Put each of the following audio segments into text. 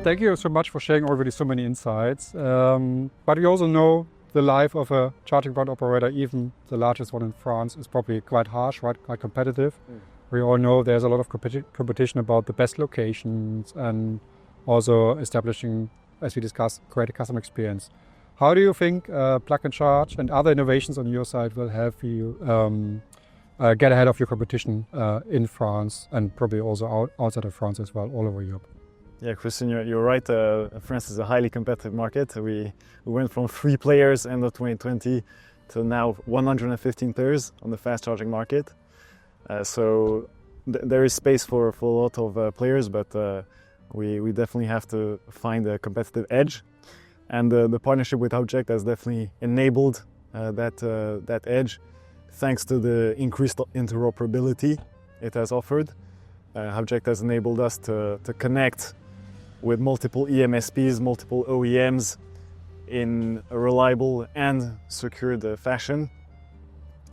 Thank you so much for sharing already so many insights. But we also know the life of a charging point operator, even the largest one in France, is probably quite harsh, right? Quite competitive. We all know there's a lot of competition about the best locations and also establishing, as we discussed, great customer experience. How do you think Plug and Charge and other innovations on your side will help you get ahead of your competition in France and probably also outside of France as well, all over Europe? Yeah, Christian, you're right. France is a highly competitive market. We went from 3 players end of 2020 to now 115 players on the fast charging market. So there is space for a lot of players, but we definitely have to find a competitive edge. And the partnership with Hubject has definitely enabled that edge, thanks to the increased interoperability it has offered. Hubject has enabled us to connect with multiple EMSPs, multiple OEMs in a reliable and secured fashion.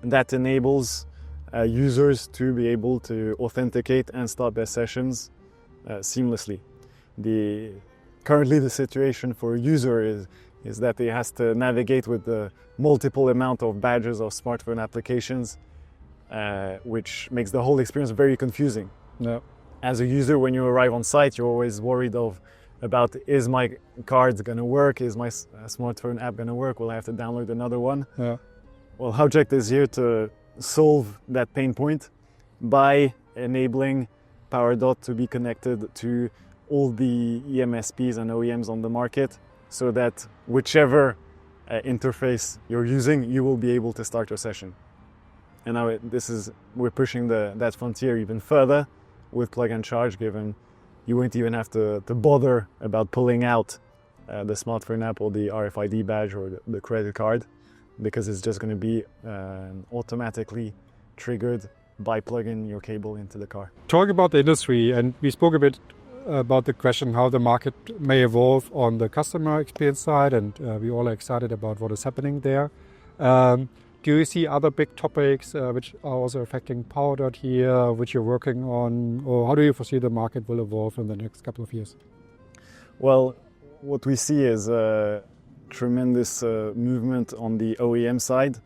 That enables users to be able to authenticate and start their sessions seamlessly. Currently the situation for a user is that he has to navigate with the multiple amount of badges of smartphone applications, which makes the whole experience very confusing. Yeah. As a user, when you arrive on site, you're always worried about is my card going to work? Is my smartphone app going to work? Will I have to download another one? Yeah. Well, Hubject is here to solve that pain point by enabling Powerdot to be connected to all the EMSPs and OEMs on the market, so that whichever interface you're using, you will be able to start your session. And now we're pushing that frontier even further with Plug and Charge, given you won't even have to bother about pulling out the smartphone app or the RFID badge or the credit card, because it's just going to be automatically triggered by plugging your cable into the car. Talking about the industry, and we spoke a bit about the question how the market may evolve on the customer experience side, and we all are excited about what is happening there. Do you see other big topics which are also affecting Powerdot here, which you're working on, or how do you foresee the market will evolve in the next couple of years? Well, what we see is a tremendous movement on the OEM side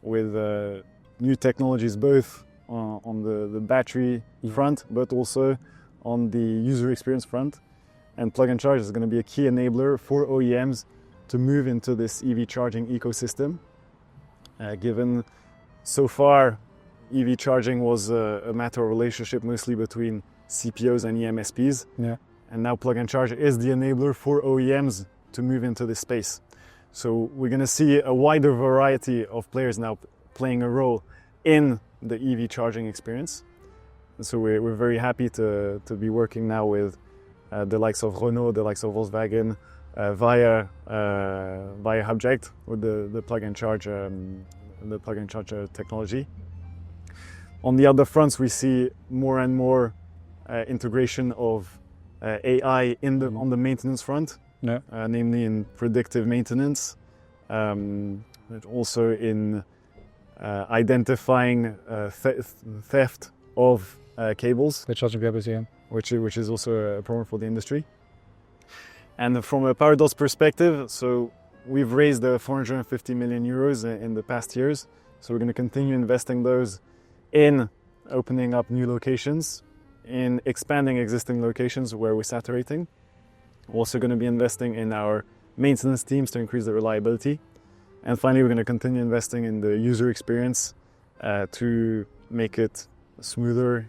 with new technologies, both on the battery front, but also on the user experience front. And Plug and Charge is going to be a key enabler for OEMs to move into this EV charging ecosystem. Given so far EV charging was a matter of relationship mostly between CPOs and EMSPs. Yeah. And now Plug and Charge is the enabler for OEMs to move into this space. So we're going to see a wider variety of players now playing a role in the EV charging experience. And so we're very happy to be working now with the likes of Renault, the likes of Volkswagen, via Hubject with the Plug and Charge technology. On the other fronts, we see more and more integration of AI on the maintenance front, yeah. Namely in predictive maintenance, but also in identifying theft of cables, The charging cables, yeah. which is also a problem for the industry. And from a Powerdot's perspective, so we've raised 450 million euros in the past years. So we're going to continue investing those in opening up new locations, in expanding existing locations where we're saturating. We're also going to be investing in our maintenance teams to increase the reliability. And finally, we're going to continue investing in the user experience to make it smoother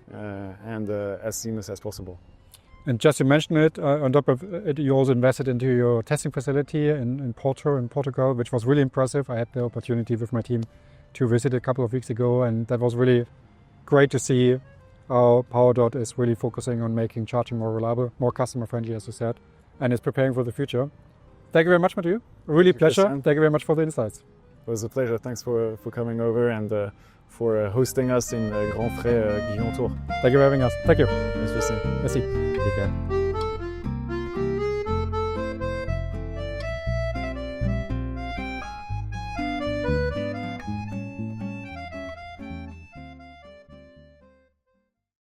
and as seamless as possible. And just to mention it, on top of it, you also invested into your testing facility in Porto, in Portugal, which was really impressive. I had the opportunity with my team to visit a couple of weeks ago, and that was really great to see how Powerdot is really focusing on making charging more reliable, more customer-friendly, as you said, and is preparing for the future. Thank you very much, Matthieu. Really pleasure. Thank you very much for the insights. It was a pleasure. Thanks for coming over and for hosting us in Grand Frais Guillon Tour. Thank you for having us. Thank you. Merci. Merci. Take care.